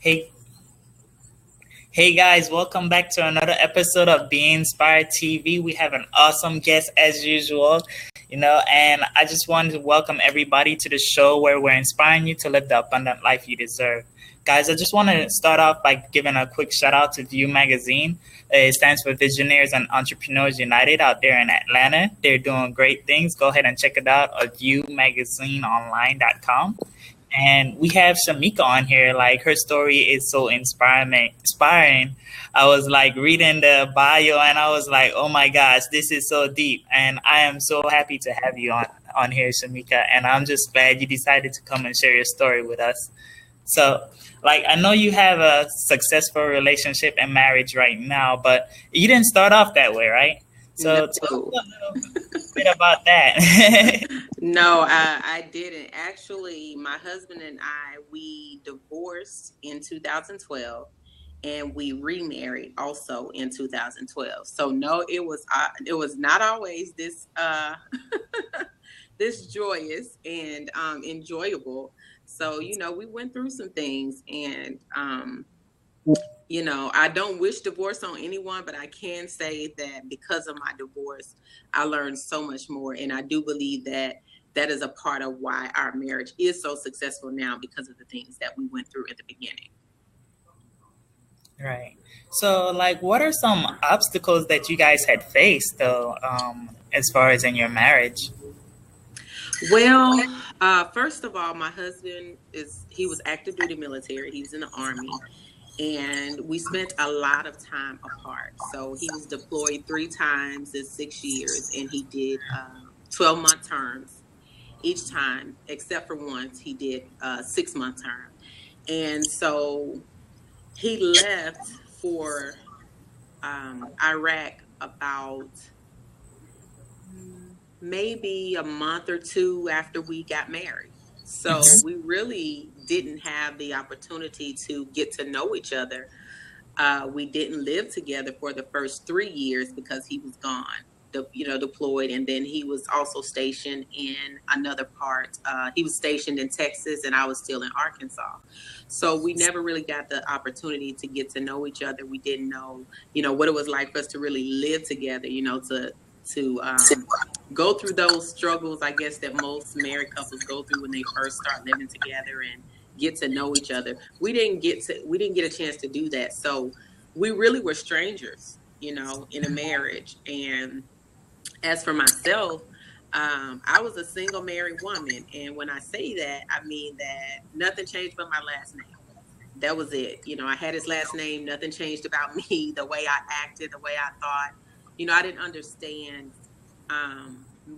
Hey, hey guys, welcome back to another episode of Be Inspired TV. We have an awesome guest as usual, and I just wanted to welcome everybody to the show where we're inspiring you to live the abundant life you deserve. Guys, I just want to start off by giving a quick shout out to View Magazine. It stands for Visionaries and Entrepreneurs United out there in Atlanta. They're doing great things. Go ahead and check it out at viewmagazineonline.com. And we have Shamieka on here. Like, her story is so inspiring. I was like reading the bio and I was like, oh my gosh, this is so deep. And I am so happy to have you on here, Shamieka. And I'm just glad you decided to come and share your story with us. So, like, I know you have a successful relationship and marriage right now, but you didn't start off that way, right? So tell us a little bit about that. No, I didn't. Actually, my husband and we divorced in 2012 and we remarried also in 2012. So no, it was not always this this joyous and enjoyable. So, we went through some things and I don't wish divorce on anyone, but I can say that because of my divorce, I learned so much more. And I do believe that is a part of why our marriage is so successful now, because of the things that we went through at the beginning. Right. So, like, what are some obstacles that you guys had faced, though, as far as in your marriage? Well, first of all, my husband he was active duty military. He was in the Army. And we spent a lot of time apart. So he was deployed 3 times in 6 years, and he did 12-month terms each time, except for once he did a 6-month term. And so he left for Iraq about maybe a month or 2 after we got married. So we really didn't have the opportunity to get to know each other. We didn't live together for the first 3 years because he was gone, deployed. And then he was also stationed in another part. He was stationed in Texas and I was still in Arkansas. So we never really got the opportunity to get to know each other. We didn't know, what it was like for us to really live together, to go through those struggles, I guess, that most married couples go through when they first start living together and get to know each other. We didn't get a chance to do that. So we really were strangers, in a marriage. And as for myself, I was a single married woman. And when I say that, I mean that nothing changed but my last name. That was it. I had his last name. Nothing changed about me, the way I acted, the way I thought. I didn't understand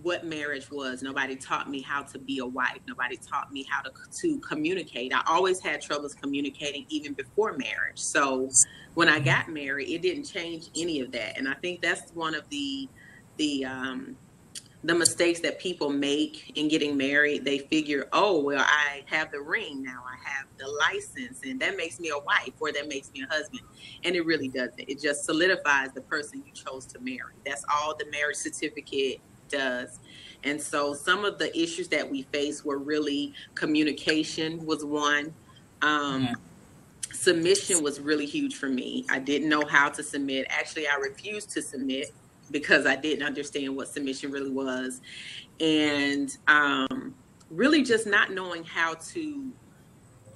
what marriage was. Nobody taught me how to be a wife. Nobody taught me how to communicate. I always had troubles communicating even before marriage. So when I got married, it didn't change any of that. And I think that's one of the mistakes that people make in getting married. They figure, oh, well, I have the ring now, I have the license, and that makes me a wife, or that makes me a husband. And it really doesn't. It just solidifies the person you chose to marry. That's all the marriage certificate does. And so some of the issues that we faced were really communication was one. Submission was really huge for me. I didn't know how to submit. Actually, I refused to submit because I didn't understand what submission really was. And really just not knowing how to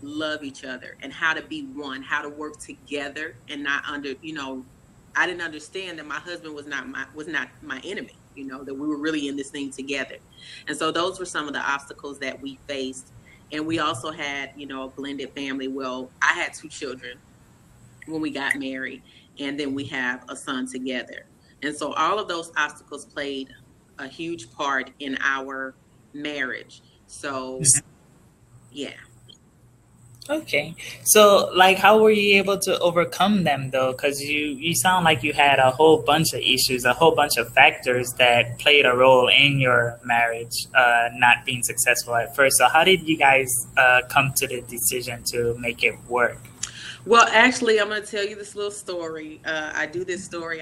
love each other and how to be one, how to work together, and not I didn't understand that my husband was not my enemy, that we were really in this thing together. And so those were some of the obstacles that we faced. And we also had, a blended family. Well, I had 2 children when we got married, and then we have a son together. And so all of those obstacles played a huge part in our marriage. So, yeah. Okay. So, like, how were you able to overcome them, though? Because you sound like you had a whole bunch of issues, a whole bunch of factors that played a role in your marriage not being successful at first. So how did you guys come to the decision to make it work? Well, actually, I'm going to tell you this little story. I tell this story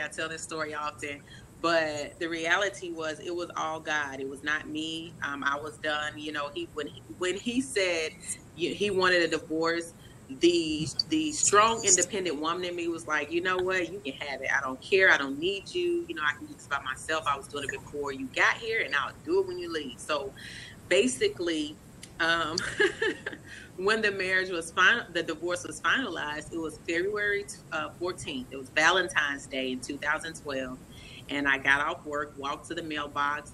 often. But the reality was, it was all God. It was not me. I was done. When he said he wanted a divorce, the strong, independent woman in me was like, you know what, you can have it. I don't care. I don't need you. You know, I can do this by myself. I was doing it before you got here, and I'll do it when you leave. So basically, um, when the marriage was the divorce was finalized, it was February 14th. It was Valentine's Day in 2012. And I got off work, walked to the mailbox,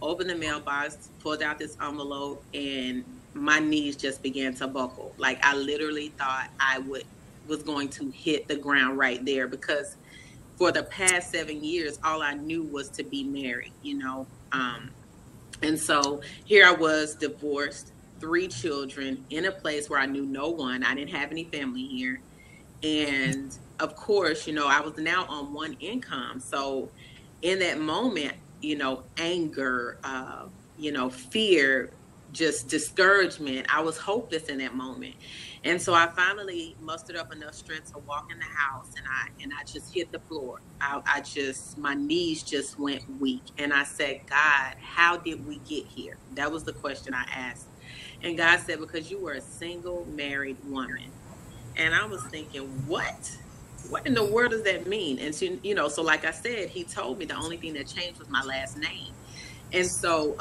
opened the mailbox, pulled out this envelope, and my knees just began to buckle. Like I literally thought was going to hit the ground right there, because for the past 7 years, all I knew was to be married, you know. And so here I was, divorced, 3 children, in a place where I knew no one. I didn't have any family here. And of course, you know, I was now on one income. So in that moment, you know, anger, you know, fear, just discouragement. I was hopeless in that moment. And so I finally mustered up enough strength to walk in the house, and I just hit the floor. My knees just went weak. And I said, God, how did we get here? That was the question I asked. And God said, because you were a single married woman. And I was thinking, what? What in the world does that mean? And so, you know, so like I said, he told me the only thing that changed was my last name. And so,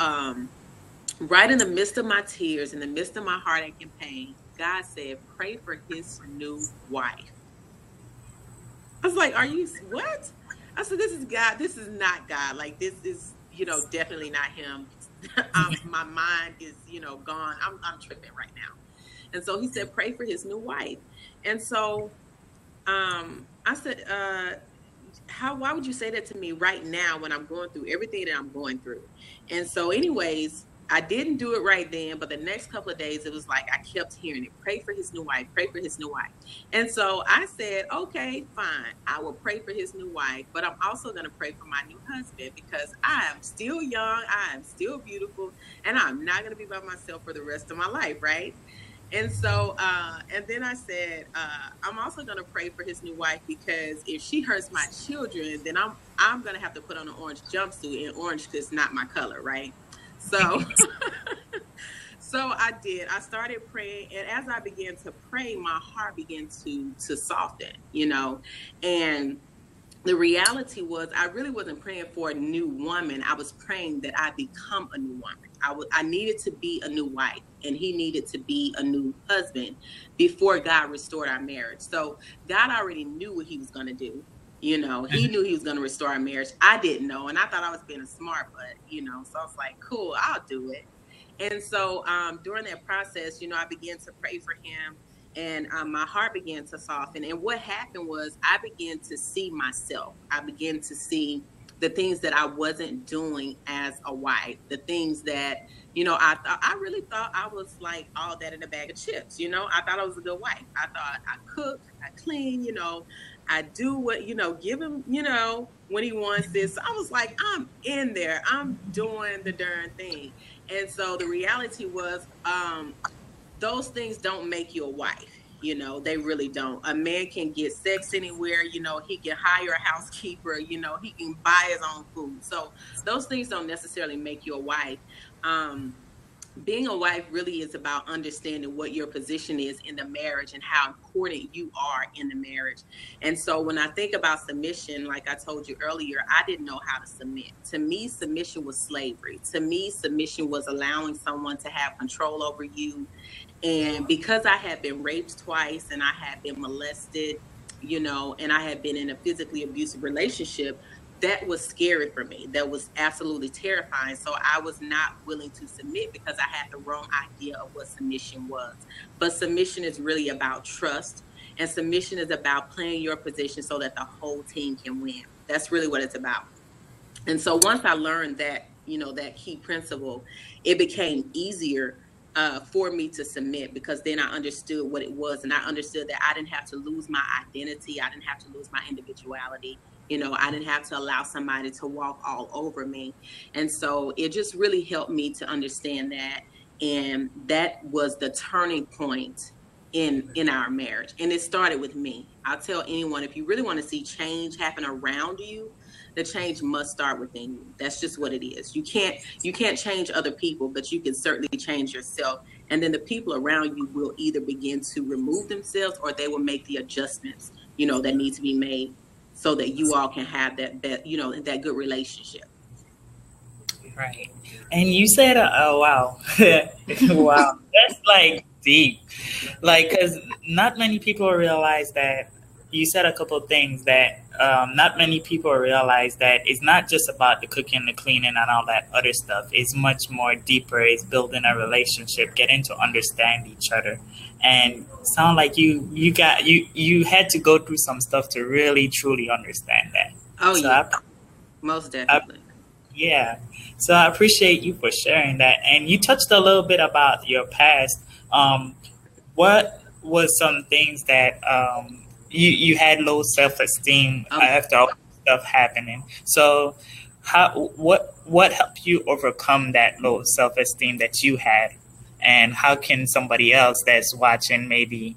right in the midst of my tears, in the midst of my heartache and pain, God said, pray for his new wife. I was like, are you, what? I said, this is God. This is not God. Like, this is, you know, definitely not him. My mind is, you know, gone. I'm tripping right now. And so he said, pray for his new wife. And so I said, why would you say that to me right now when I'm going through everything that I'm going through? And so anyways, I didn't do it right then, but the next couple of days, it was like I kept hearing it. Pray for his new wife, pray for his new wife. And so I said, okay, fine. I will pray for his new wife, but I'm also going to pray for my new husband, because I am still young, I am still beautiful, and I'm not going to be by myself for the rest of my life, right? And so, and then I said, I'm also going to pray for his new wife, because if she hurts my children, then I'm going to have to put on an orange jumpsuit, and orange is not my color, right? So, so I did. I started praying, and as I began to pray, my heart began to soften, you know, and the reality was I really wasn't praying for a new woman. I was praying that I become a new woman. I needed to be a new wife, and he needed to be a new husband before God restored our marriage. So God already knew what he was going to do. You know, he knew he was going to restore our marriage. I didn't know, and I thought I was being a smart butt, you know. So I was like, cool, I'll do it. And so during that process, you know, I began to pray for him, and my heart began to soften. And what happened was I began to see myself. I began to see the things that I wasn't doing as a wife, the things that, you know, I really thought I was like all that in a bag of chips. You know, I thought I was a good wife. I thought I cook, I clean, you know, I do what, you know, give him, you know, when he wants this. I was like, I'm in there. I'm doing the darn thing. And so the reality was, those things don't make you a wife. You know, they really don't. A man can get sex anywhere. You know, he can hire a housekeeper. You know, he can buy his own food. So those things don't necessarily make you a wife. Being a wife really is about understanding what your position is in the marriage and how important you are in the marriage. And so when I think about submission, like I told you earlier, I didn't know how to submit. To me, submission was slavery. To me, submission was allowing someone to have control over you. And because I had been raped twice, and I had been molested, you know, and I had been in a physically abusive relationship, that was scary for me. That was absolutely terrifying. So I was not willing to submit, because I had the wrong idea of what submission was. But submission is really about trust, and submission is about playing your position so that the whole team can win. That's really what it's about. And so once I learned that, you know, that key principle, it became easier for me to submit, because then I understood what it was, and I understood that I didn't have to lose my identity. I didn't have to lose my individuality. You know, I didn't have to allow somebody to walk all over me. And so it just really helped me to understand that. And that was the turning point in our marriage. And it started with me. I'll tell anyone, if you really want to see change happen around you, the change must start within you. That's just what it is. You can't change other people, but you can certainly change yourself. And then the people around you will either begin to remove themselves, or they will make the adjustments, that need to be made so that you all can have that good relationship. Right. And you said, oh, wow. Wow. That's like deep. Like, because not many people realize that you said a couple of things that not many people realize that it's not just about the cooking, the cleaning, and all that other stuff. It's much more deeper. It's building a relationship, getting to understand each other. And sound like you had to go through some stuff to really truly understand that. Oh, So yeah, most I definitely. yeah. So I appreciate you for sharing that. And you touched a little bit about your past. What was some things that you had low self esteem Oh, after all this stuff happening? So what helped you overcome that low self esteem that you had? And how can somebody else that's watching maybe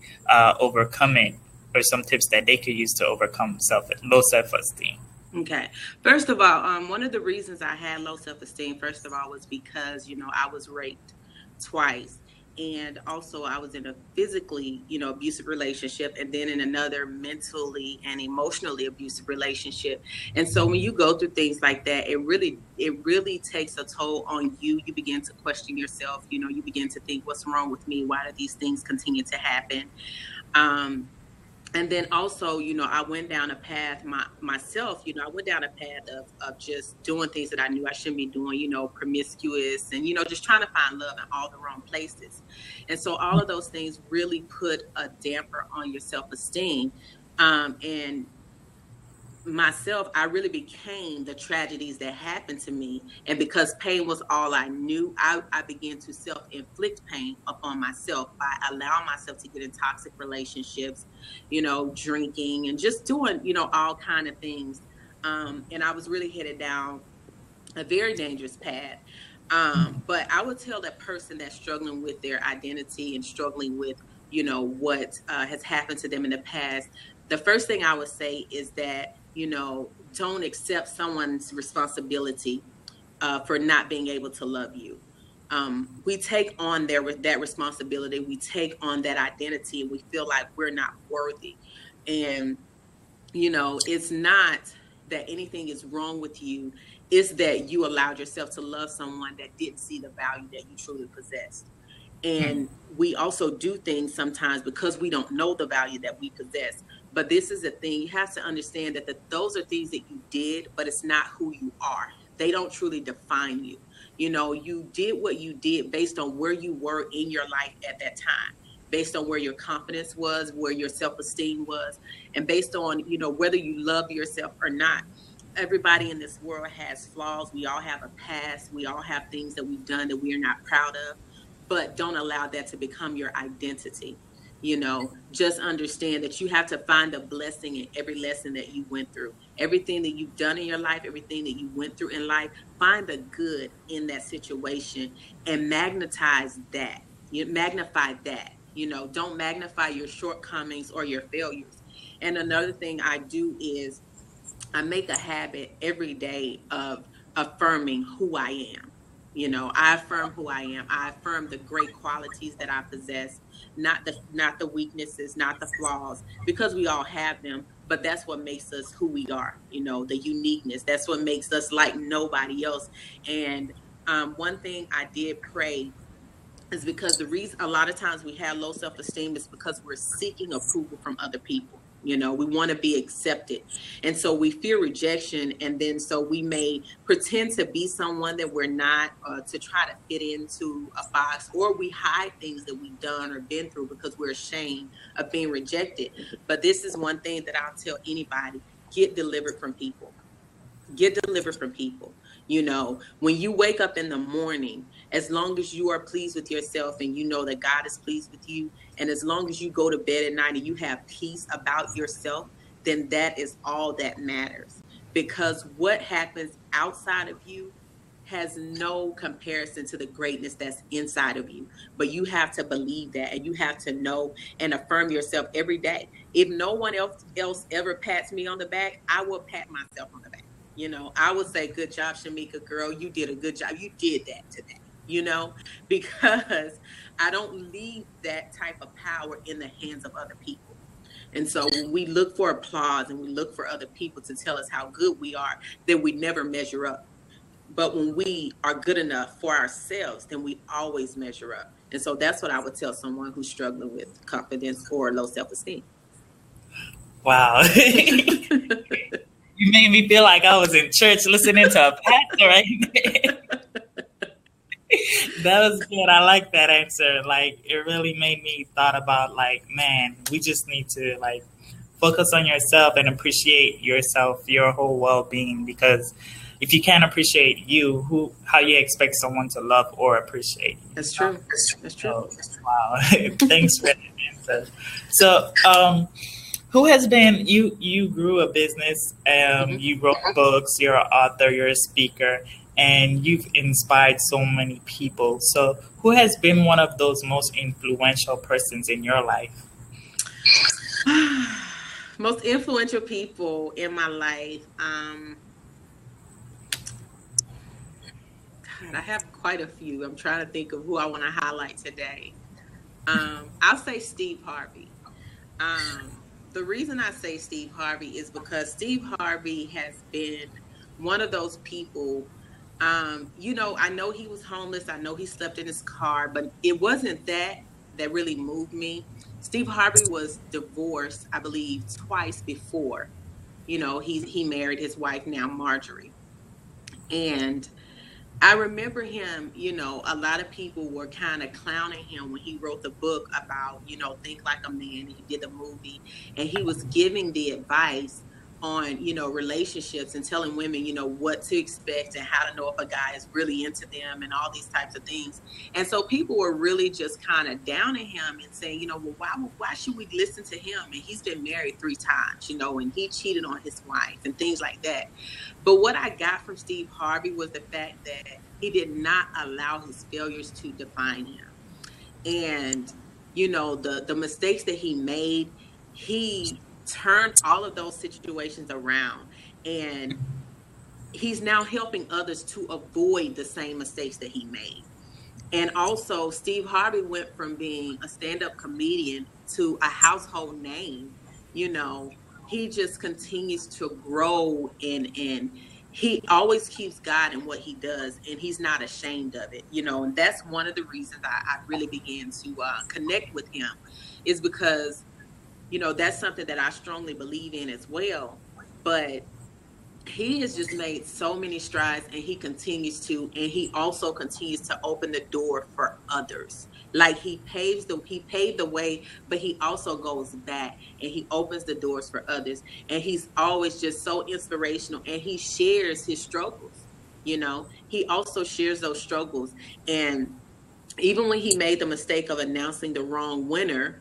overcome it, or some tips that they could use to overcome low self esteem? okay. First of all, one of the reasons I had low self-esteem, first of all, was because, I was raped twice. And also I was in a physically, abusive relationship, and then in another mentally and emotionally abusive relationship. And so when you go through things like that, it really takes a toll on you. You begin to question yourself, you begin to think, what's wrong with me? Why do these things continue to happen? Um, and then also, I went down a path myself, I went down a path of just doing things that I knew I shouldn't be doing, promiscuous, and, just trying to find love in all the wrong places. And so all of those things really put a damper on your self-esteem. And myself, I really became the tragedies that happened to me. And because pain was all I knew, I began to self-inflict pain upon myself by allowing myself to get in toxic relationships, drinking and just doing, all kind of things. And I was really headed down a very dangerous path. But I would tell that person that's struggling with their identity and struggling with, what has happened to them in the past. The first thing I would say is that, don't accept someone's responsibility for not being able to love you. We take on that responsibility. We take on that identity, and we feel like we're not worthy. And it's not that anything is wrong with you. It's that you allowed yourself to love someone that didn't see the value that you truly possessed. And we also do things sometimes because we don't know the value that we possess. But this is the thing. You have to understand that those are things that you did, but it's not who you are. They don't truly define you. You did what you did based on where you were in your life at that time, based on where your confidence was, where your self-esteem was, and based on, whether you love yourself or not. Everybody in this world has flaws. We all have a past. We all have things that we've done that we are not proud of, but don't allow that to become your identity. Just understand that you have to find a blessing in every lesson that you went through. Everything that you've done in your life, everything that you went through in life, find the good in that situation and magnetize that. You magnify that. Don't magnify your shortcomings or your failures. And another thing I do is I make a habit every day of affirming who I am. I affirm who I am. I affirm the great qualities that I possess, not the weaknesses, not the flaws, because we all have them. But that's what makes us who we are. The uniqueness. That's what makes us like nobody else. And one thing I did pray is because the reason a lot of times we have low self-esteem is because we're seeking approval from other people. We want to be accepted. And so we fear rejection. And then so we may pretend to be someone that we're not, to try to fit into a box, or we hide things that we've done or been through because we're ashamed of being rejected. But this is one thing that I'll tell anybody: get delivered from people. Get delivered from people. When you wake up in the morning, as long as you are pleased with yourself and you know that God is pleased with you, and as long as you go to bed at night and you have peace about yourself, then that is all that matters. Because what happens outside of you has no comparison to the greatness that's inside of you. But you have to believe that, and you have to know and affirm yourself every day. If no one else ever pats me on the back, I will pat myself on the back. I would say, good job, Shamieka, girl. You did a good job. You did that today. because I don't leave that type of power in the hands of other people. And so when we look for applause and we look for other people to tell us how good we are, then we never measure up. But when we are good enough for ourselves, then we always measure up. And so that's what I would tell someone who's struggling with confidence or low self-esteem. Wow. You made me feel like I was in church listening to a pastor right there. That was good. I like that answer. Like, it really made me thought about, like, man, we just need to, like, focus on yourself and appreciate yourself, your whole well-being, because if you can't appreciate you, how you expect someone to love or appreciate you? That's true. That's true. So, wow. Thanks for that answer. So, who has been, you grew a business, you wrote books, you're an author, you're a speaker, and you've inspired so many people. So who has been one of those most influential persons in your life? Most influential people in my life. God, I have quite a few. I'm trying to think of who I want to highlight today. I'll say Steve Harvey. The reason I say Steve Harvey is because Steve Harvey has been one of those people. I know he was homeless. I know he slept in his car, but it wasn't that really moved me. Steve Harvey was divorced, I believe, twice before. He married his wife, now Marjorie. And I remember him, a lot of people were kind of clowning him when he wrote the book about, Think Like a Man. He did the movie, and he was giving the advice on, relationships and telling women, what to expect and how to know if a guy is really into them and all these types of things. And so people were really just kind of downing him and saying, well, why should we listen to him? And he's been married 3 times, and he cheated on his wife and things like that. But what I got from Steve Harvey was the fact that he did not allow his failures to define him. And, the mistakes that he made, he turned all of those situations around, and he's now helping others to avoid the same mistakes that he made. And also, Steve Harvey went from being a stand-up comedian to a household name. He just continues to grow, and he always keeps God in what he does, and he's not ashamed of it. And that's one of the reasons I really began to connect with him, is because that's something that I strongly believe in as well. But he has just made so many strides, and he continues to, and he also continues to open the door for others. Like he paved the way, but he also goes back and he opens the doors for others. And he's always just so inspirational, and he shares his struggles. He also shares those struggles. And even when he made the mistake of announcing the wrong winner,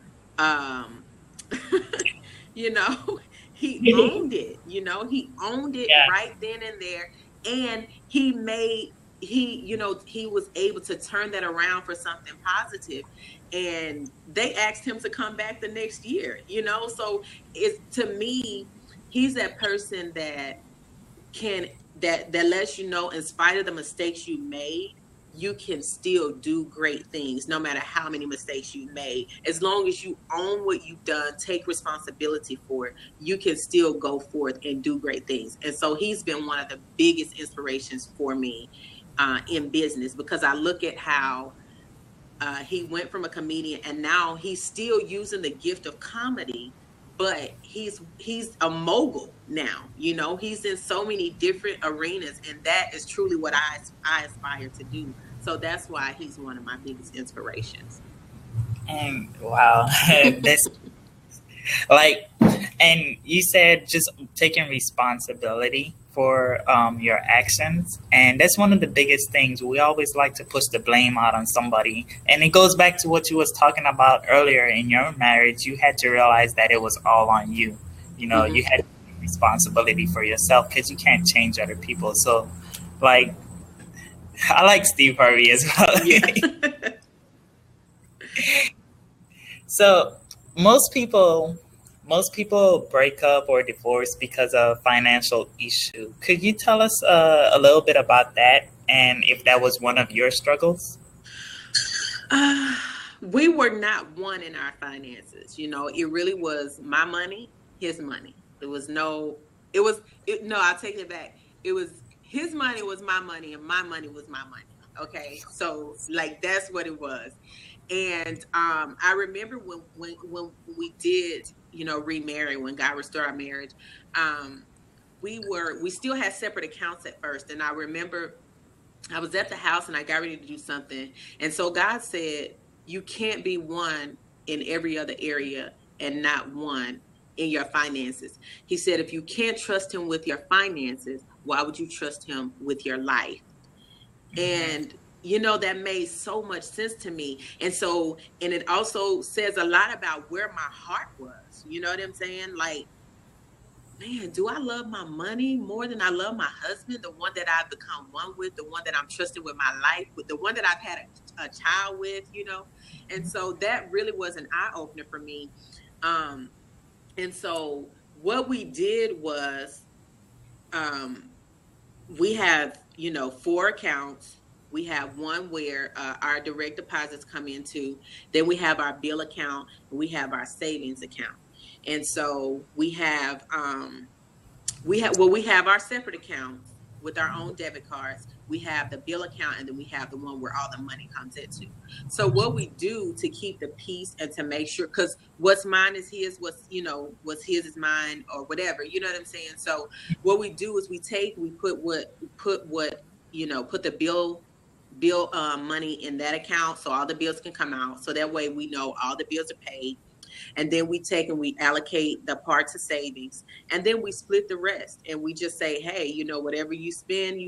he owned it. He owned it right then and there. And he was able to turn that around for something positive. And they asked him to come back the next year, so to me, he's that person that lets in spite of the mistakes you made, you can still do great things no matter how many mistakes you made. As long as you own what you've done, take responsibility for it, you can still go forth and do great things. And so he's been one of the biggest inspirations for me in business, because I look at how he went from a comedian, and now he's still using the gift of comedy, but he's a mogul now. He's in so many different arenas, and that is truly what I aspire to do. So that's why he's one of my biggest inspirations. And wow, that's like, and you said just taking responsibility for your actions, and that's one of the biggest things. We always like to push the blame out on somebody, and it goes back to what you was talking about earlier. In your marriage, you had to realize that it was all on you. You had responsibility for yourself, because you can't change other people. So, like, I like Steve Harvey as well. Yeah. So most people break up or divorce because of financial issue. Could you tell us a little bit about that, and if that was one of your struggles? Uh, we were not one in our finances. You know, it really was my money, his money. It was no, it was, no, I'll take it back. It was his money was my money and my money was my money. Okay. So like, that's what it was. And I remember when we did, you know, remarry, when God restored our marriage, um, we still had separate accounts at first. And I remember I was at the house and I got ready to do something. And so God said, you can't be one in every other area and not one in your finances. He said, if you can't trust him with your finances, why would you trust him with your life? And you know, that made so much sense to me. And so, and it also says a lot about where my heart was. You know what I'm saying? Like, man, do I love my money more than I love my husband, the one that I've become one with, the one that I'm trusting with my life, with the one that I've had a child with, you know? And so that really was an eye opener for me. Um, and so what we did was, um, we have, you know, 4 accounts. We have one where our direct deposits come into. Then we have our bill account. And we have our savings account. And so we have our separate accounts with our own debit cards. We have the bill account, and then we have the one where all the money comes into. So what we do to keep the peace and to make sure, because what's mine is his, what's his is mine, or whatever, you know what I'm saying? So what we do is we put the bill money in that account, so all the bills can come out, so that way we know all the bills are paid. And then we take and we allocate the part to savings, and then we split the rest, and we just say, hey, you know, whatever you spend,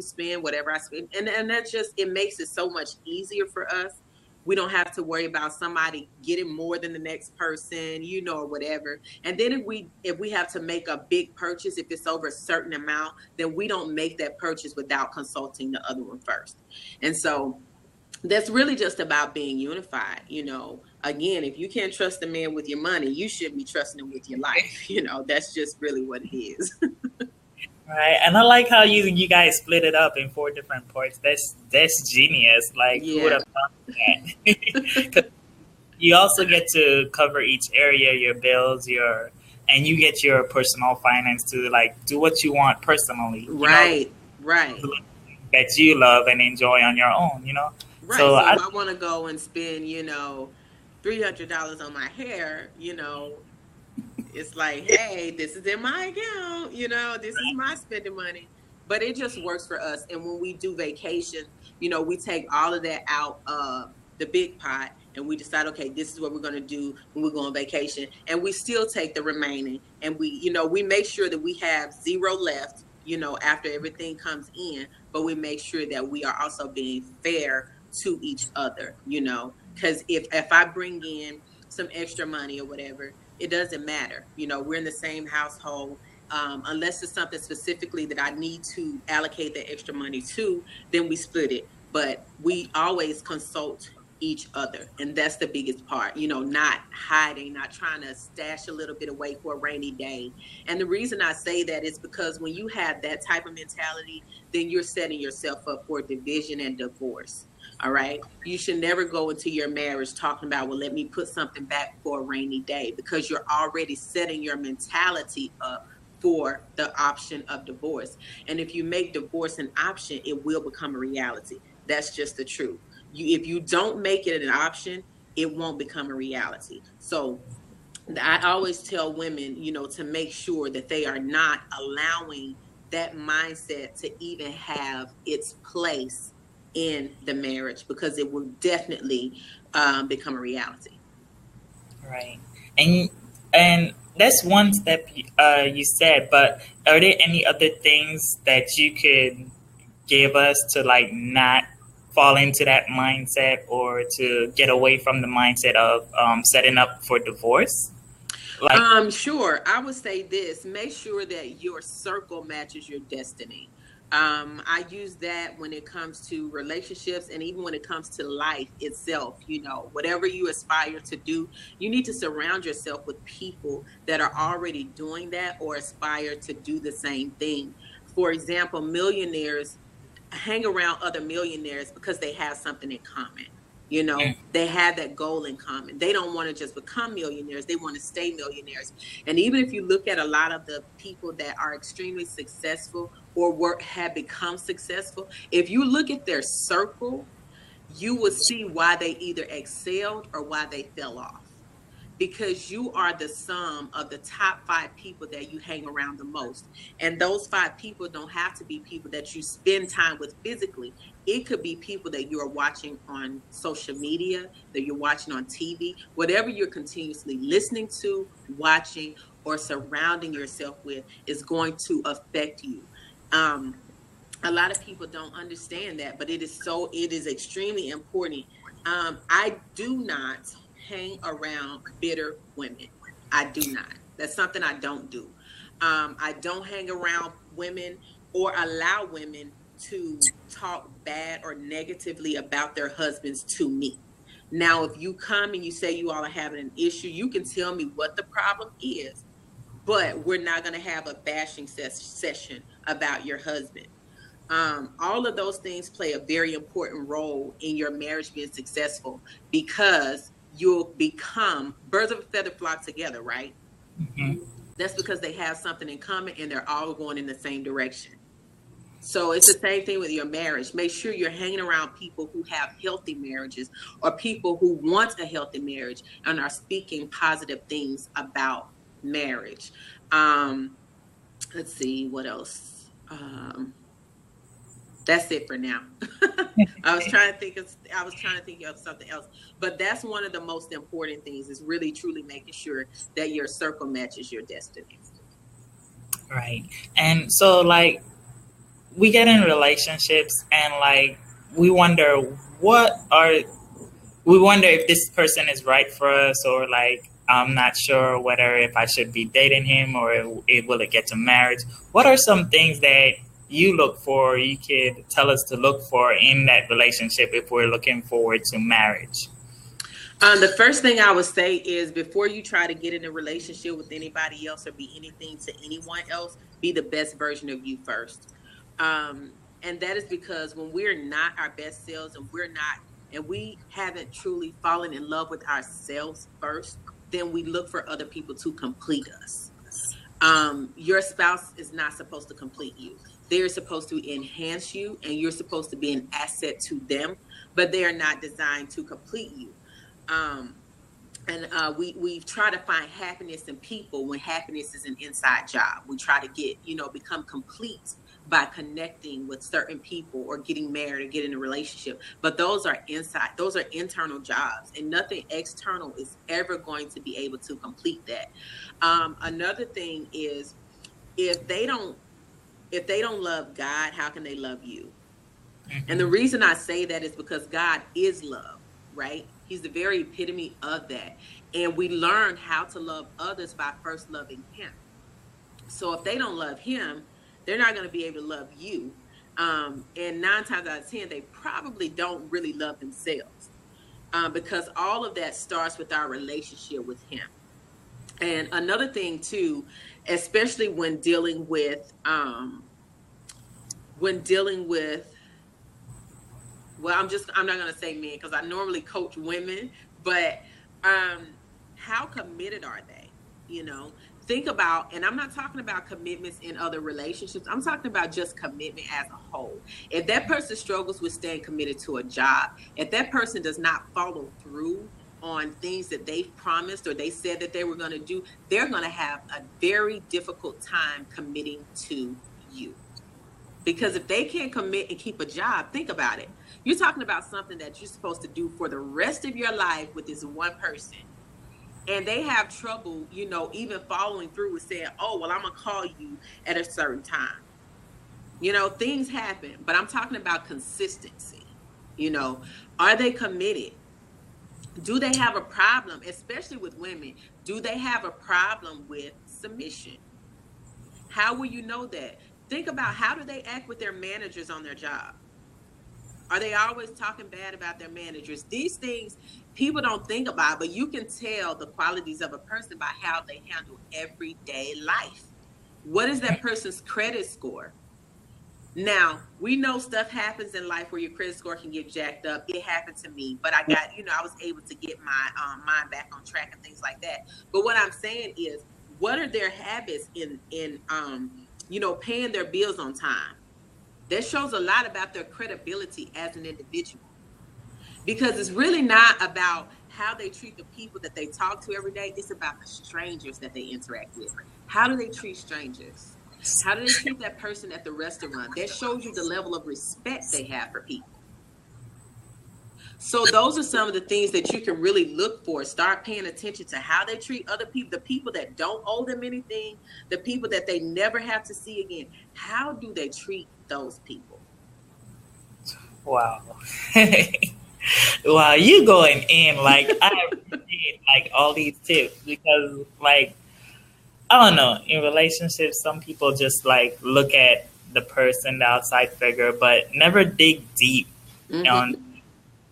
whatever I spend. And that just, it makes it so much easier for us. We don't have to worry about somebody getting more than the next person, you know, or whatever. And then if we have to make a big purchase, if it's over a certain amount, then we don't make that purchase without consulting the other one first. And so that's really just about being unified. You know, again, if you can't trust a man with your money, you shouldn't be trusting him with your life. You know, that's just really what it is. Right, and I like how you guys split it up in 4 different parts. That's genius. Like, who would Yeah. have thought that? 'Cause you also get to cover each area, your bills, and you get your personal finance to like do what you want personally. You know, Right. Right. that you love and enjoy on your own. You know, Right. so So I if I want to go and spend, you know, $300 on my hair, you know, it's like, hey, this is in my account, you know, this is my spending money. But it just works for us. And when we do vacation, you know, we take all of that out of the big pot, and we decide, okay, this is what we're going to do when we go on vacation. And we still take the remaining, and we make sure that we have zero left, you know, after everything comes in. But we make sure that we are also being fair to each other, you know, because if I bring in some extra money or whatever, it doesn't matter. You know, we're in the same household. Unless it's something specifically that I need to allocate the extra money to, then we split it. But we always consult each other. And that's the biggest part, you know, not hiding, not trying to stash a little bit away for a rainy day. And the reason I say that is because when you have that type of mentality, then you're setting yourself up for division and divorce. All right. You should never go into your marriage talking about, well, let me put something back for a rainy day, because you're already setting your mentality up for the option of divorce. And if you make divorce an option, it will become a reality. That's just the truth. If you don't make it an option, it won't become a reality. So I always tell women, you know, to make sure that they are not allowing that mindset to even have its place in the marriage, because it will definitely become a reality. right, and and that's one step you said. But are there any other things that you could give us to like not fall into that mindset or to get away from the mindset of setting up for divorce? Like, Sure. I would say this: make sure that your circle matches your destiny. I use that when it comes to relationships, and even when it comes to life itself. You know, whatever you aspire to do, you need to surround yourself with people that are already doing that or aspire to do the same thing. For example, millionaires, hang around other millionaires because they have something in common. You know, Mm. they have that goal in common. They don't want to just become millionaires. They want to stay millionaires. And even if you look at a lot of the people that are extremely successful or have become successful, if you look at their circle, you will see why they either excelled or why they fell off, because you are the sum of the top 5 people that you hang around the most. And those 5 people don't have to be people that you spend time with physically. It could be people that you're watching on social media, that you're watching on TV, whatever you're continuously listening to, watching, or surrounding yourself with is going to affect you. A lot of people don't understand that, but it is extremely important. I do not hang around bitter women. I do not. That's something I don't do. I don't hang around women or allow women to talk bad or negatively about their husbands to me. Now, if you come and you say you all are having an issue, you can tell me what the problem is, but we're not going to have a bashing session about your husband. All of those things play a very important role in your marriage being successful, because you'll become birds of a feather flock together, right? Mhm. That's because they have something in common and they're all going in the same direction. So it's the same thing with your marriage. Make sure you're hanging around people who have healthy marriages, or people who want a healthy marriage and are speaking positive things about marriage. Let's see what else. That's it for now. I was trying to think of something else, but that's one of the most important things, is really truly making sure that your circle matches your destiny. Right. And so, like, we get in relationships and, like, we wonder what are, we wonder if this person is right for us, or, like, I'm not sure whether if I should be dating him, or will it get to marriage. What are some things that you look for, you could tell us to look for in that relationship if we're looking forward to marriage? The first thing I would say is, before you try to get in a relationship with anybody else or be anything to anyone else, be the best version of you first. And that is because when we're not our best selves, and we haven't truly fallen in love with ourselves first, then we look for other people to complete us. Your spouse is not supposed to complete you. They're supposed to enhance you, and you're supposed to be an asset to them, but they are not designed to complete you. Um, and we try to find happiness in people when happiness is an inside job. We try to become complete by connecting with certain people or getting married or getting a relationship. But those are internal jobs, and nothing external is ever going to be able to complete that. Another thing is, if they don't love God, how can they love you? And the Hmm. reason I say that is because God is love, right? He's the very epitome of that. And we learn how to love others by first loving Him. So if they don't love Him, they're not going to be able to love you. And 9 times out of 10, they probably don't really love themselves, because all of that starts with our relationship with Him. And another thing too, especially when dealing with, well, I'm not going to say men, because I normally coach women, but how committed are they? You know, think about, and I'm not talking about commitments in other relationships. I'm talking about just commitment as a whole. If that person struggles with staying committed to a job, if that person does not follow through on things that they've promised or they said that they were going to do, they're going to have a very difficult time committing to you. Because if they can't commit and keep a job, think about it. You're talking about something that you're supposed to do for the rest of your life with this one person. And they have trouble, even following through with saying, oh, well, I'm going to call you at a certain time. Things happen, but I'm talking about consistency. Are they committed? Do they have a problem, especially with women? Do they have a problem with submission? How will you know that? Think about, how do they act with their managers on their job? Are they always talking bad about their managers? These things people don't think about, but you can tell the qualities of a person by how they handle everyday life. What is that person's credit score? Now, we know stuff happens in life where your credit score can get jacked up. It happened to me, but I got, I was able to get my mind back on track and things like that. But what I'm saying is, what are their habits in paying their bills on time? That shows a lot about their credibility as an individual. Because it's really not about how they treat the people that they talk to every day. It's about the strangers that they interact with. How do they treat strangers? How do they treat that person at the restaurant? That shows you the level of respect they have for people. So those are some of the things that you can really look for. Start paying attention to how they treat other people, the people that don't owe them anything, the people that they never have to see again. How do they treat those people? Wow. Wow, you going in. Like, I appreciate like all these tips because like I don't know, in relationships some people just like look at the person, the outside figure, but never dig deep on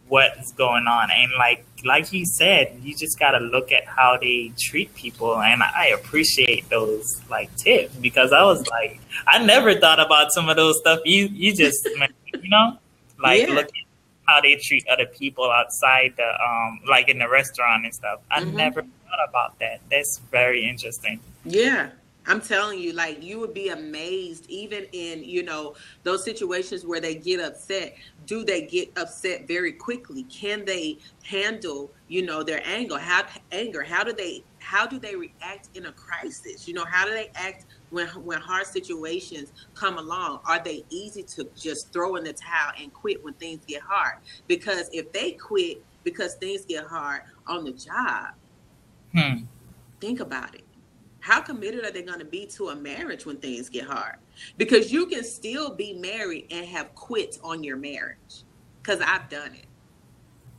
what's going on. And like you said, you just gotta look at how they treat people, and I appreciate those like tips because I was like, I never thought about some of those stuff you just mentioned, like look at how they treat other people outside the like in the restaurant and stuff. I never thought about that. That's very interesting. Yeah. I'm telling you, like, you would be amazed, even in, those situations where they get upset. Do they get upset very quickly? Can they handle, their anger? How do they react in a crisis? How do they act when hard situations come along? Are they easy to just throw in the towel and quit when things get hard? Because if they quit because things get hard on the job, think about it. How committed are they going to be to a marriage when things get hard? Because you can still be married and have quit on your marriage. Because I've done it.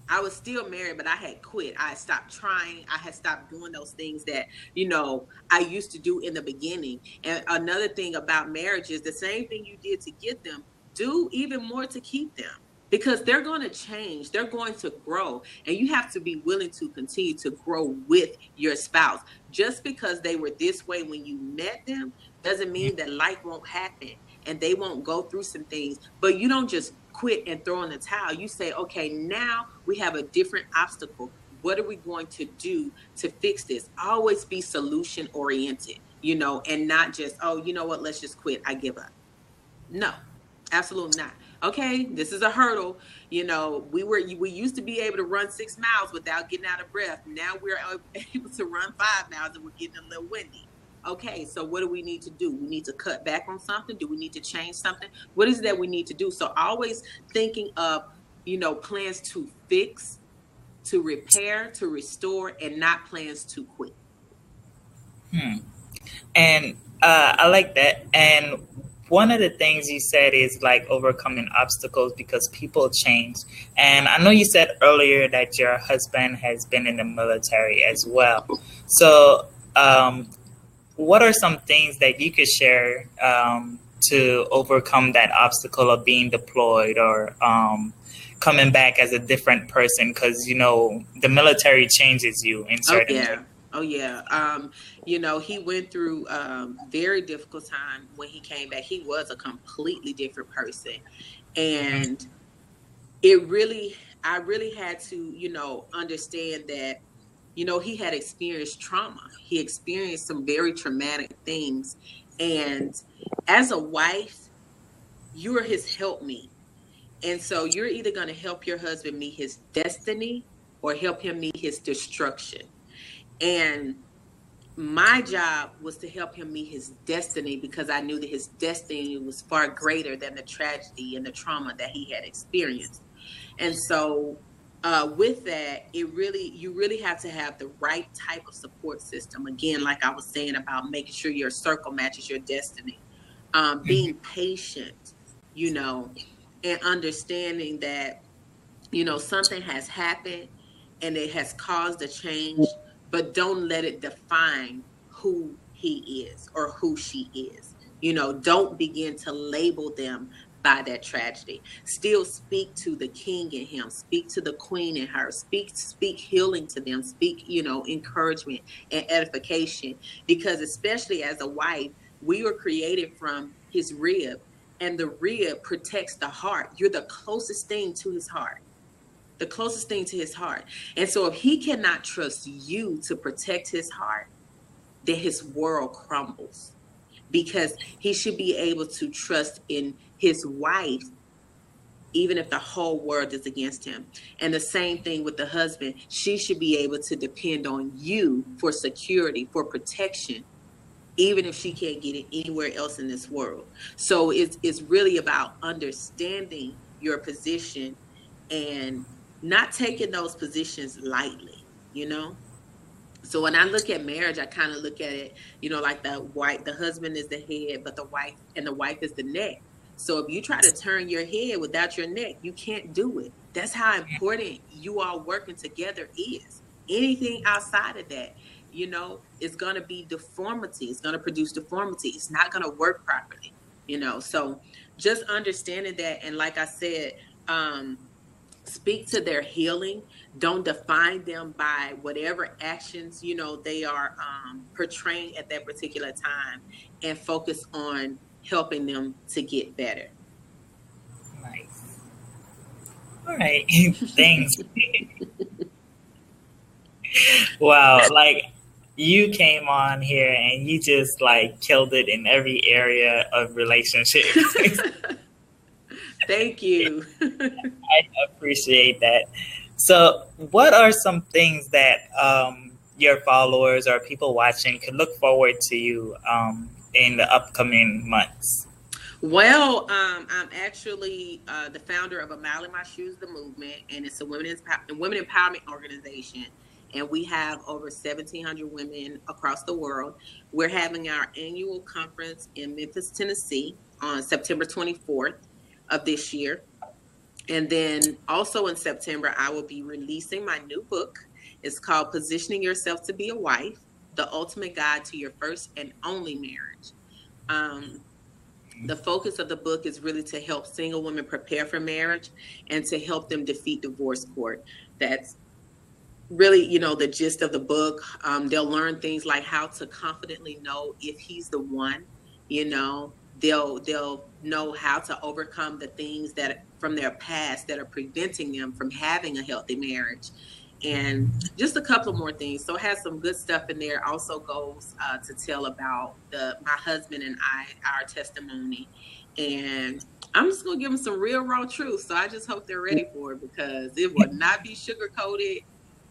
I was still married, but I had quit. I had stopped trying. I had stopped doing those things that, I used to do in the beginning. And another thing about marriage is the same thing you did to get them, do even more to keep them. Because they're going to change. They're going to grow. And you have to be willing to continue to grow with your spouse. Just because they were this way when you met them doesn't mean that life won't happen and they won't go through some things. But you don't just quit and throw in the towel. You say, okay, now we have a different obstacle. What are we going to do to fix this? Always be solution oriented, and not just, oh, you know what, let's just quit. I give up. No, absolutely not. Okay, this is a hurdle. We used to be able to run 6 miles without getting out of breath. Now we're able to run 5 miles and we're getting a little windy. Okay, so what do we need to do? We need to cut back on something. Do we need to change something? What is it that we need to do? So always thinking of, plans to fix, to repair, to restore, and not plans to quit. And I like that. And one of the things you said is like overcoming obstacles because people change. And I know you said earlier that your husband has been in the military as well. So what are some things that you could share to overcome that obstacle of being deployed or coming back as a different person? Because, the military changes you in certain ways. Oh, yeah. He went through a very difficult time when he came back. He was a completely different person. And I really had to, understand that, he had experienced trauma. He experienced some very traumatic things. And as a wife, you are his helpmeet. And so you're either going to help your husband meet his destiny or help him meet his destruction. And my job was to help him meet his destiny because I knew that his destiny was far greater than the tragedy and the trauma that he had experienced. And so with that, you really have to have the right type of support system. Again, like I was saying about making sure your circle matches your destiny, being patient, and understanding that, something has happened and it has caused a change. But don't let it define who he is or who she is. Don't begin to label them by that tragedy. Still speak to the king in him, speak to the queen in her, speak healing to them, speak, encouragement and edification. Because especially as a wife, we were created from his rib. and the rib protects the heart. You're the closest thing to his heart. The closest thing to his heart. And so if he cannot trust you to protect his heart, then his world crumbles, because he should be able to trust in his wife even if the whole world is against him. And the same thing with the husband. She should be able to depend on you for security, for protection, even if she can't get it anywhere else in this world. So it's really about understanding your position and not taking those positions lightly, you know? So when I look at marriage, I kind of look at it, like the husband is the head, but the wife is the neck. So if you try to turn your head without your neck, you can't do it. That's how important you all working together is. Anything outside of that, it's going to be deformity. It's going to produce deformity. It's not going to work properly, So just understanding that. And like I said, speak to their healing. Don't define them by whatever actions they are portraying at that particular time, and focus on helping them to get better. Nice. All right. Thanks. Wow. Like, you came on here and you just like killed it in every area of relationships. Thank you. I appreciate that. So, what are some things that your followers or people watching could look forward to you in the upcoming months? Well, I'm actually the founder of A Mile in My Shoes, the movement, and it's a women empowerment organization. And we have over 1,700 women across the world. We're having our annual conference in Memphis, Tennessee on September 24th of this year. And then also in September, I will be releasing my new book. It's called Positioning Yourself to Be a Wife, The Ultimate Guide to Your First and Only Marriage. The focus of the book is really to help single women prepare for marriage and to help them defeat divorce court. That's really, the gist of the book. They'll learn things like how to confidently know if he's the one, They'll know how to overcome the things that from their past that are preventing them from having a healthy marriage, and just a couple more things. So it has some good stuff in there. Also goes to tell about my husband and our testimony, and I'm just gonna give them some real raw truth. So I just hope they're ready for it, because it will not be sugar coated.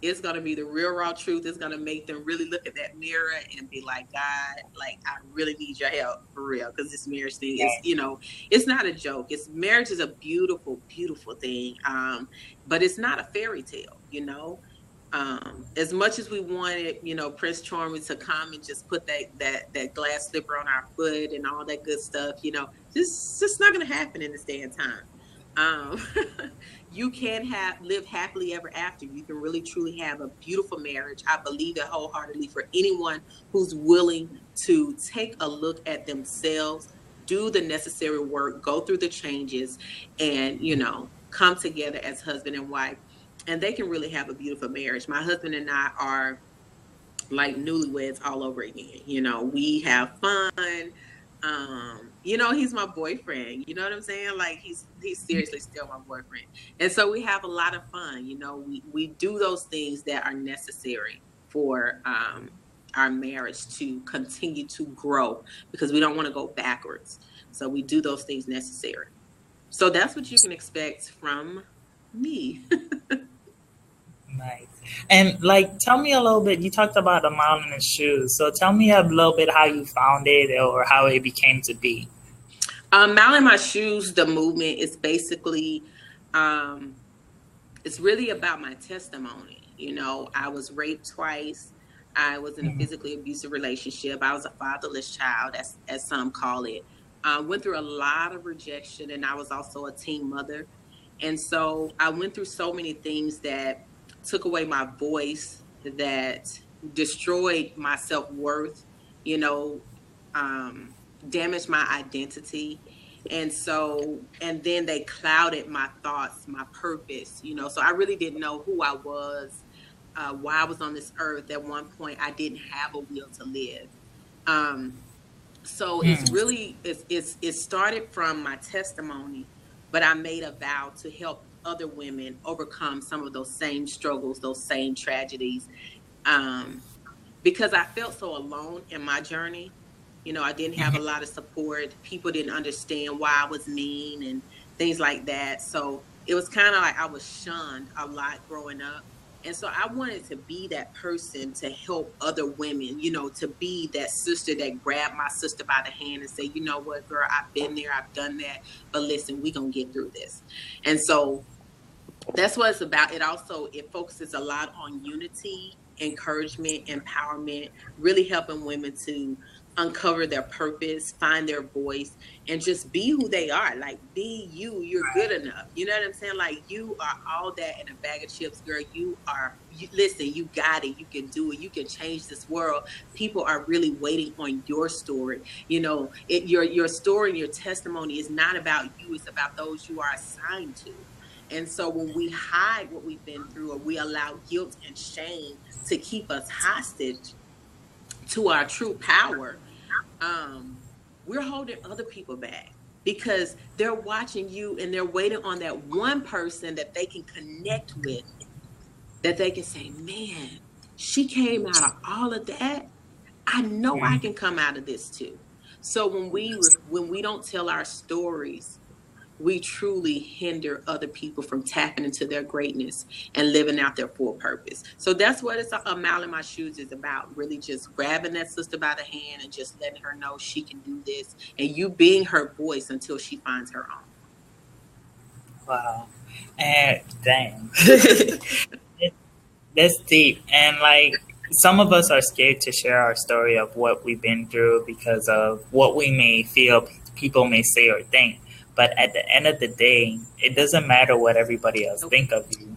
It's going to be the real raw truth. It's going to make them really look at that mirror and be like, God, like, I really need your help for real. Because this marriage thing is, it's not a joke. Marriage is a beautiful, beautiful thing. But it's not a fairy tale, as much as we wanted, Prince Charming to come and just put that glass slipper on our foot and all that good stuff, it's just not going to happen in this day and time. You can live happily ever after. You can really truly have a beautiful marriage. I believe that wholeheartedly, for anyone who's willing to take a look at themselves, do the necessary work, go through the changes, and come together as husband and wife, and they can really have a beautiful marriage. My husband and I are like newlyweds all over again. We have fun. He's my boyfriend, you know what I'm saying? Like he's seriously still my boyfriend. And so we have a lot of fun, we do those things that are necessary for our marriage to continue to grow, because we don't want to go backwards. So we do those things necessary. So that's what you can expect from me. Nice. And like, tell me a little bit, you talked about A Mile in the Shoes. So tell me a little bit how you found it or how it became to be. Mile in My Shoes, the movement, is basically, it's really about my testimony. I was raped twice. I was in a physically abusive relationship. I was a fatherless child, as some call it. Went through a lot of rejection, and I was also a teen mother. And so I went through so many things that took away my voice, that destroyed my self-worth, damaged my identity. And then they clouded my thoughts, my purpose, so I really didn't know who I was, why I was on this earth. At one point, I didn't have a will to live. So it's Mm. really it started from my testimony, but I made a vow to help other women overcome some of those same struggles, those same tragedies. Um, because I felt so alone in my journey. I didn't have a Mhm. lot of support. People didn't understand why I was mean and things like that. So it was kind of like I was shunned a lot growing up. And so I wanted to be that person to help other women, to be that sister that grabbed my sister by the hand and say, you know what, girl, I've been there, I've done that. But listen, we're going to get through this. And so that's what it's about. It focuses a lot on unity, encouragement, empowerment, really helping women to uncover their purpose, find their voice, and just be who they are. Like, be you. You're good Right. enough. You know what I'm saying? Like, you are all that in a bag of chips, girl. Listen, you got it. You can do it. You can change this world. People are really waiting on your story. Your story and your testimony is not about you. It's about those you are assigned to. And so when we hide what we've been through, or we allow guilt and shame to keep us hostage to our true power, um, we're holding other people back because they're watching you and they're waiting on that one person that they can connect with, that they can say, man, she came out of all of that. I know I can Mhm. come out of this too. So when we don't tell our stories, we truly hinder other people from tapping into their greatness and living out their full purpose. So that's what it's a mile in my shoes is about. Really just grabbing that sister by the hand and just letting her know she can do this, and you being her voice until she finds her Wow. And dang. own. That's deep. And like some of us are scared to share our story of what we've been through because of what we may feel people may say or think. But at the end of the day, it doesn't matter what everybody else Nope. think of you.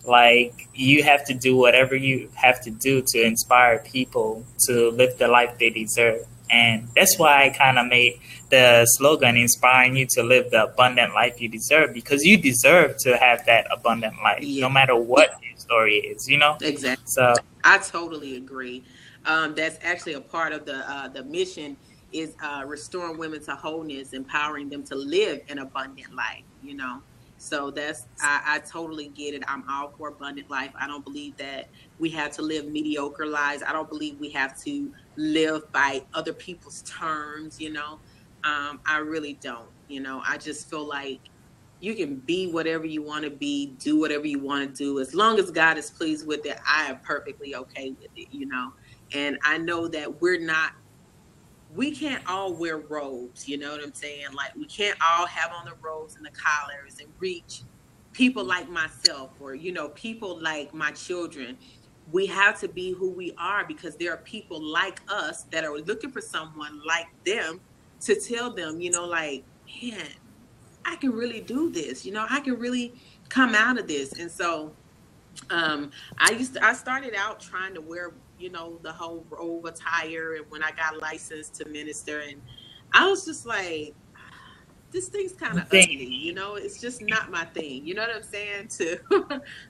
Like you have to do whatever you have to do to inspire people to live the life they deserve. And that's why I kind of made the slogan inspiring you to live the abundant life you deserve because you deserve to have that abundant life Yeah, no matter what your story is. exactly. So, I totally agree. That's actually a part of the mission is restoring women to wholeness, empowering them to live an abundant life. So I totally get it. I'm all for abundant life. I don't believe that we have to live mediocre lives. I don't believe we have to live by other people's terms. I really don't. I just feel like you can be whatever you want to be, do whatever you want to do. As long as God is pleased with it, I am perfectly okay with it. And I know that we can't all wear robes, you know what I'm saying? Like, we can't all have on the robes and the collars and reach people like myself, or, people like my children. We have to be who we are because there are people like us that are looking for someone like them to tell them, like, man, I can really do this. I can really come out of this. And so I started out trying to wear, the whole robe attire, and when I got licensed to minister, and I was just like, this thing's kind of ugly, thing, it's just not my thing. You know what I'm saying? To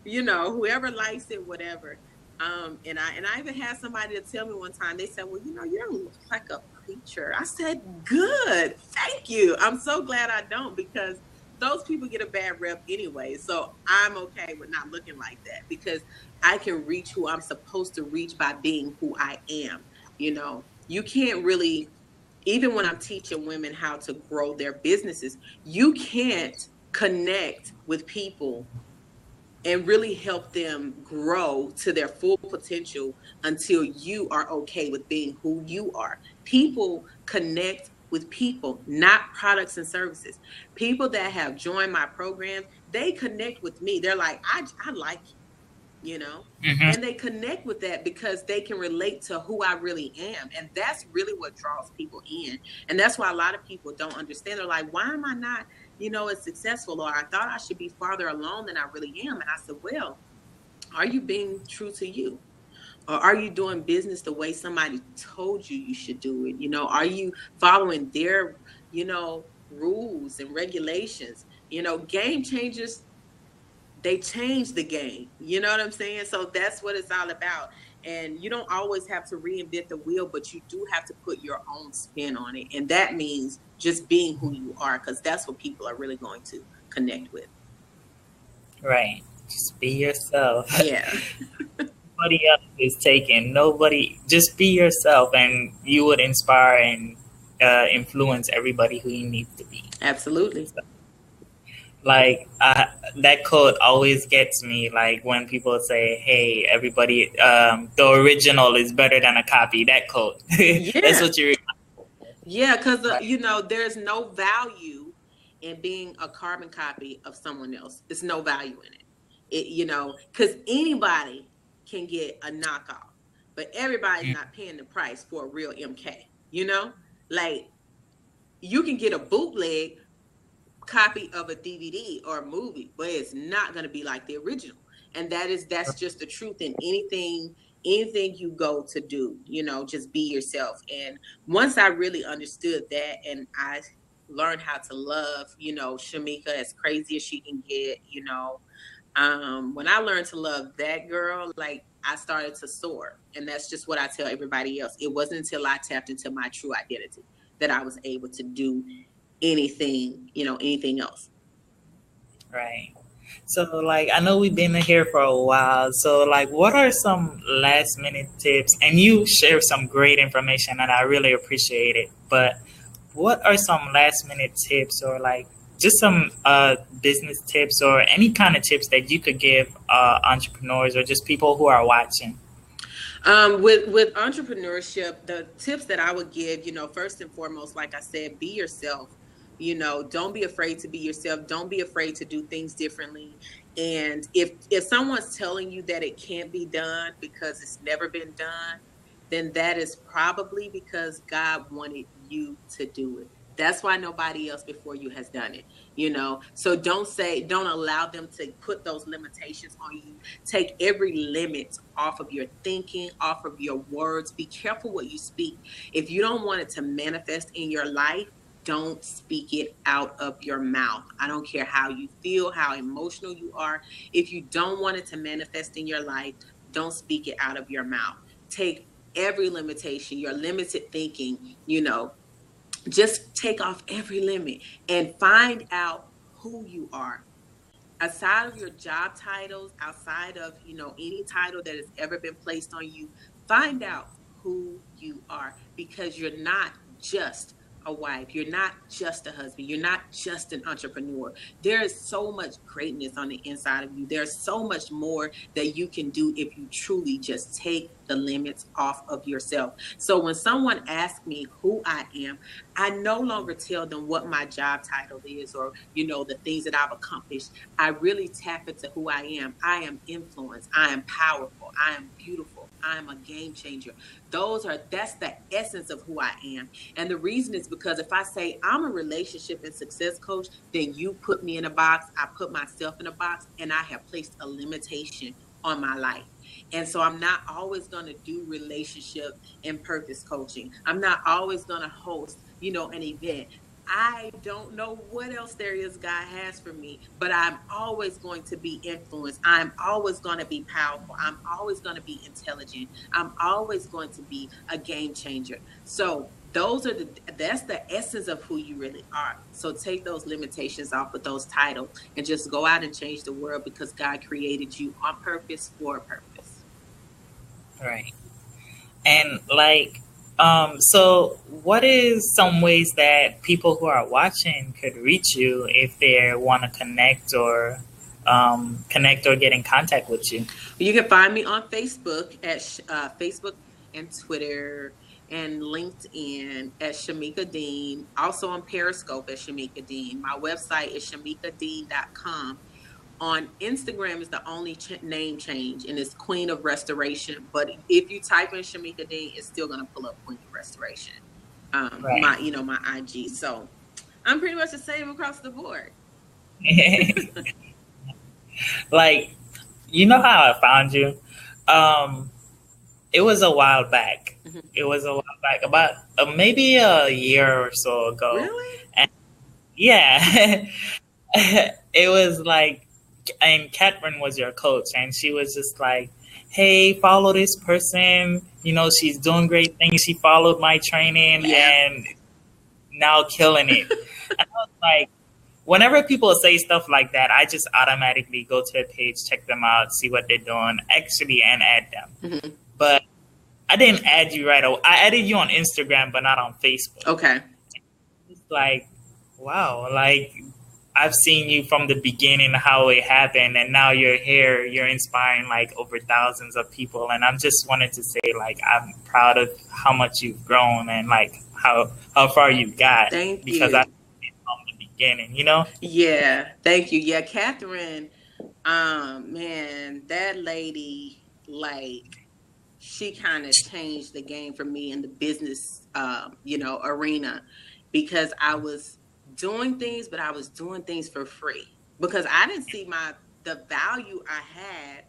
whoever likes it, whatever. And I even had somebody to tell me one time, they said, well, you don't look like a preacher. I said, good, thank you. I'm so glad I don't, because those people get a bad rep anyway. So I'm okay with not looking like that, because I can reach who I'm supposed to reach by being who I am. You can't really, even when I'm teaching women how to grow their businesses, you can't connect with people and really help them grow to their full potential until you are okay with being who you are. People connect with people, not products and services. People that have joined my programs, they connect with me. They're like, I like you, hmm and they connect with that because they can relate to who I really am. And that's really what draws people in. And that's why a lot of people don't understand. They're like, why am I not, as successful? Or I thought I should be farther along than I really am. And I said, well, are you being true to you? Or are you doing business the way somebody told you should do it? Are you following their, rules and regulations? Game changers, they changed the game. You know what I'm saying? So that's what it's all about. And you don't always have to reinvent the wheel, but you do have to put your own spin on it. And that means just being who you are, because that's what people are really going to connect with. Right. Just be yourself. Yeah. Nobody else is taken. Nobody. Just be yourself, and you would inspire and influence everybody who you need to be. Absolutely. So, like that quote always gets me. Like when people say, "Hey, everybody, the original is better than a copy." That quote. Yeah. That's what you. Yeah, because there's no value in being a carbon copy of someone else. There's no value in it. Because anybody can get a knockoff, but everybody's not paying the price for a real MK. Like you can get a bootleg copy of a DVD or a movie, but it's not going to be like the original. And that's just the truth in anything you go to do, just be yourself. And once I really understood that, and I learned how to love, Shamieka, as crazy as she can get, when I learned to love that girl, like I started to soar. And that's just what I tell everybody else. It wasn't until I tapped into my true identity that I was able to do anything else. Right. So, like, I know we've been here for a while. So, like, what are some last minute tips? And you share some great information, and I really appreciate it. But what are some last minute tips, or like just some business tips, or any kind of tips that you could give entrepreneurs or just people who are watching? With entrepreneurship, the tips that I would give, first and foremost, like I said, be yourself. Don't be afraid to be yourself. Don't be afraid to do things differently. And if someone's telling you that it can't be done because it's never been done, then that is probably because God wanted you to do it. That's why nobody else before you has done it, So don't allow them to put those limitations on you. Take every limit off of your thinking, off of your words. Be careful what you speak. If you don't want it to manifest in your life, don't speak it out of your mouth. I don't care how you feel, how emotional you are. If you don't want it to manifest in your life, don't speak it out of your mouth. Take every limitation, your limited thinking, just take off every limit and find out who you are. Aside of your job titles, outside of, any title that has ever been placed on you, find out who you are, because you're not just a wife. You're not just a husband. You're not just an entrepreneur. There is so much greatness on the inside of you. There's so much more that you can do if you truly just take the limits off of yourself. So when someone asks me who I am, I no longer tell them what my job title is or, the things that I've accomplished. I really tap into who I am. I am influence. I am powerful. I am beautiful. I am a game changer. That's the essence of who I am. And the reason is because if I say I'm a relationship and success coach, then you put me in a box. I put myself in a box, and I have placed a limitation on my life. And so I'm not always going to do relationship and purpose coaching. I'm not always going to host, an event. I don't know what else there is God has for me, but I'm always going to be influenced. I'm always going to be powerful. I'm always going to be intelligent. I'm always going to be a game changer. So that's the essence of who you really are. So take those limitations off with those titles and just go out and change the world, because God created you on purpose for a purpose. Right. And like, so what is some ways that people who are watching could reach you if they want to connect or get in contact with you? You can find me on Facebook at Facebook and Twitter and LinkedIn at Shamieka Dean. Also on Periscope at Shamieka Dean. My website is shamiekadean.com. On Instagram is the only name change, and it's Queen of Restoration. But if you type in Shamieka Dean, it's still going to pull up Queen of Restoration. Right. My IG. So I'm pretty much the same across the board. Like, how I found you? It was a while back. Mm-hmm. It was a while back, about maybe a year or so ago. Really? And yeah, it was like, and Catherine was your coach, and she was just like, hey, follow this person. You know, she's doing great things. She followed my training Yeah. and now killing it. And I was like, whenever people say stuff like that, I just automatically go to their page, check them out, see what they're doing, actually, and add them. Mm-hmm. But I didn't add you right away. I added you on Instagram, but not on Facebook. Okay. It's like, wow, like I've seen you from the beginning, how it happened, and now you're here. You're inspiring like over thousands of people, and I'm just wanted to say like I'm proud of how much you've grown and like how far you've got. Thank because you. I from the beginning, you know. Yeah, thank you. Yeah, Catherine, man, that lady, like, she kind of changed the game for me in the business, arena, because I was doing things, but I was doing things for free because I didn't see the value I had.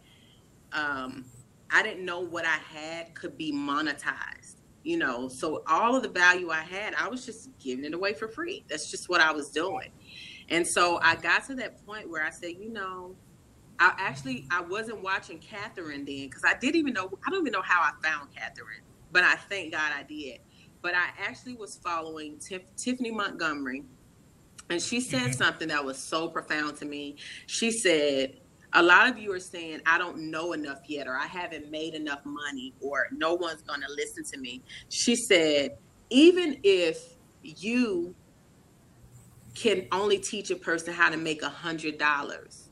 I didn't know what I had could be monetized, so all of the value I had, I was just giving it away for free. That's just what I was doing. And so I got to that point where I said, I wasn't watching Catherine then because I don't even know how I found Catherine, but I thank God I did. But I actually was following Tiffany Montgomery, and she said something that was so profound to me. She said, a lot of you are saying, I don't know enough yet, or I haven't made enough money, or no one's going to listen to me. She said, even if you can only teach a person how to make $100,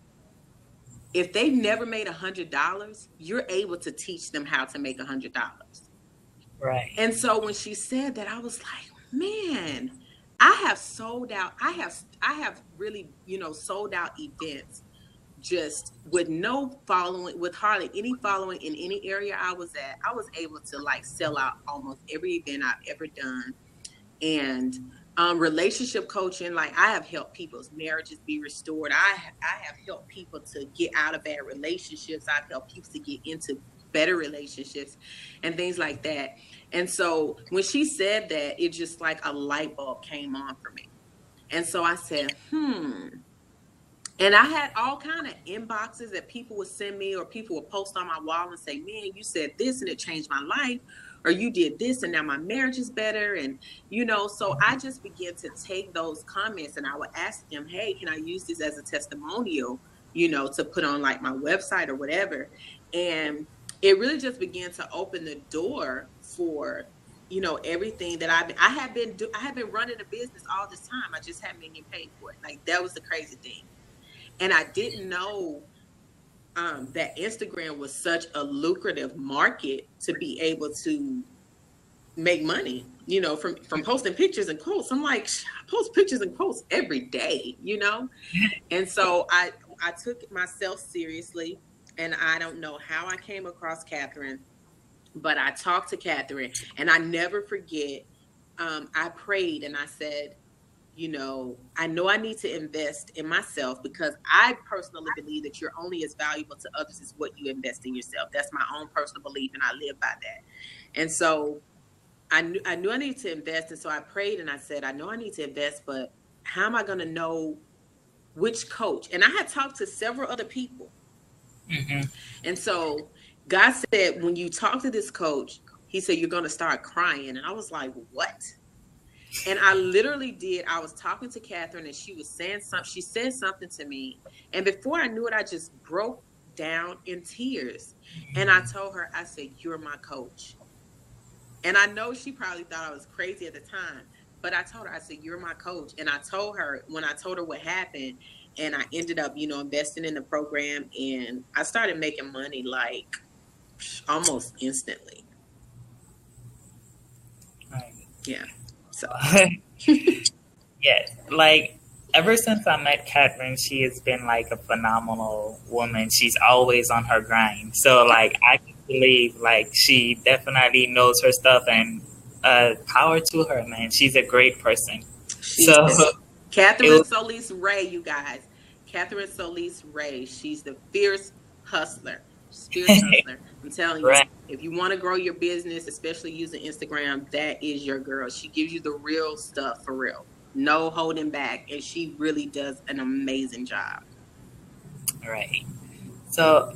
if they've never made $100, you're able to teach them how to make $100. Right. And so when she said that, I was like, man, I have sold out. I have really, sold out events just with no following, with hardly any following in any area I was at. I was able to like sell out almost every event I've ever done. And relationship coaching, like I have helped people's marriages be restored. I have helped people to get out of bad relationships. I've helped people to get into better relationships and things like that. And so when she said that, it just like a light bulb came on for me. And so I said, And I had all kind of inboxes that people would send me, or people would post on my wall and say, man, you said this and it changed my life, or you did this and now my marriage is better. And, so I just began to take those comments and I would ask them, hey, can I use this as a testimonial, to put on like my website or whatever. And it really just began to open the door for, everything that I have been running a business all this time. I just haven't been getting paid for it. Like that was the crazy thing. And I didn't know that Instagram was such a lucrative market to be able to make money, from posting pictures and quotes. I'm like, I post pictures and quotes every day, And so I took myself seriously, and I don't know how I came across Catherine, but I talked to Catherine, and I never forget, I prayed and I said, I know I need to invest in myself because I personally believe that you're only as valuable to others as what you invest in yourself. That's my own personal belief, and I live by that. And so I knew I needed to invest. And so I prayed and I said, I know I need to invest, but how am I going to know which coach? And I had talked to several other people. And so God said, when you talk to this coach, he said, you're going to start crying. And I was like, what? And I literally did. I was talking to Catherine and she was saying something. She said something to me. And before I knew it, I just broke down in tears. And I told her, I said, you're my coach. And I know she probably thought I was crazy at the time, but I told her, I said, you're my coach. And I told her, when I told her what happened, and I ended up, investing in the program, and I started making money like almost instantly. Right. Yeah. So. Yeah, like ever since I met Catherine, she has been like a phenomenal woman. She's always on her grind. So like I can believe like she definitely knows her stuff, and power to her, man. She's a great person. Catherine Solis Ray, you guys. Catherine Solis Ray. She's the fierce hustler. I'm telling you, right. If you want to grow your business, especially using Instagram, that is your girl. She gives you the real stuff for real. No holding back. And she really does an amazing job. Right. So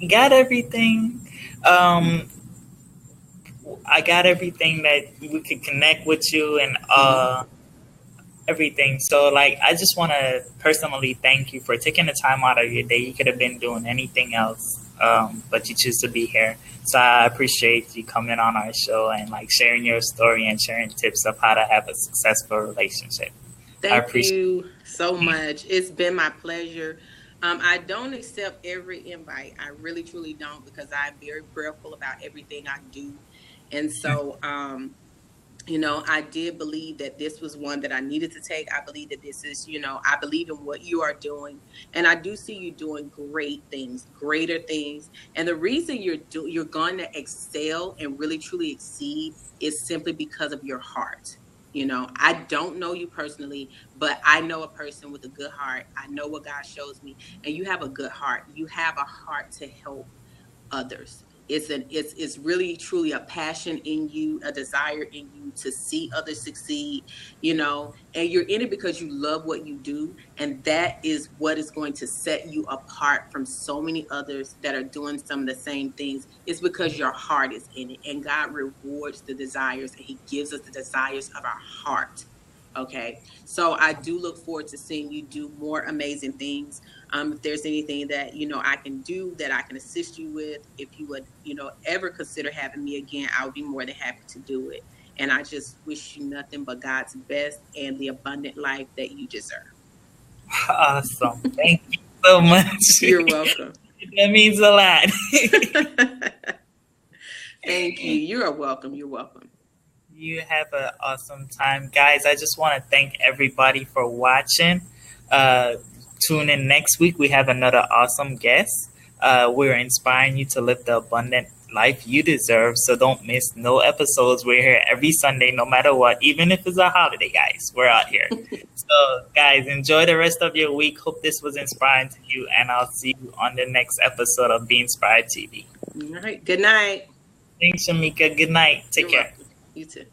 got everything. Um, I got everything that we could connect with you and Mm-hmm. everything. So, like, I just want to personally thank you for taking the time out of your day. You could have been doing anything else, but you choose to be here. So, I appreciate you coming on our show and like sharing your story and sharing tips of how to have a successful relationship. I Thank appreciate you so much. It's been my pleasure. I don't accept every invite. I really, truly don't, because I'm very prayerful about everything I do. And so, I did believe that this was one that I needed to take. I believe that this is, I believe in what you are doing, and I do see you doing great things, greater things. And the reason you're going to excel and really truly exceed is simply because of your heart. I don't know you personally, but I know a person with a good heart. I know what God shows me, and you have a good heart. You have a heart to help others. It's really truly a passion in you, a desire in you to see others succeed, and you're in it because you love what you do, and that is what is going to set you apart from so many others that are doing some of the same things. It's because your heart is in it, and God rewards the desires, and He gives us the desires of our heart. Okay, so I do look forward to seeing you do more amazing things. If there's anything that I can do, that I can assist you with, if you would ever consider having me again, I would be more than happy to do it. And I just wish you nothing but God's best and the abundant life that you deserve. awesome. Thank you so much. You're welcome. That means a lot. Thank you. You are welcome. You're welcome. You have an awesome time, guys. I just want to thank everybody for watching. Uh, Tune in next week. We have another awesome guest. We're inspiring you to live the abundant life you deserve. So don't miss no episodes. We're here every Sunday, no matter what, even if it's a holiday, guys. We're out here. So, guys, enjoy the rest of your week. Hope this was inspiring to you, and I'll see you on the next episode of Be Inspired TV. All right. Good night. Thanks, Shamieka. Good night. Take You're care. welcome. You too.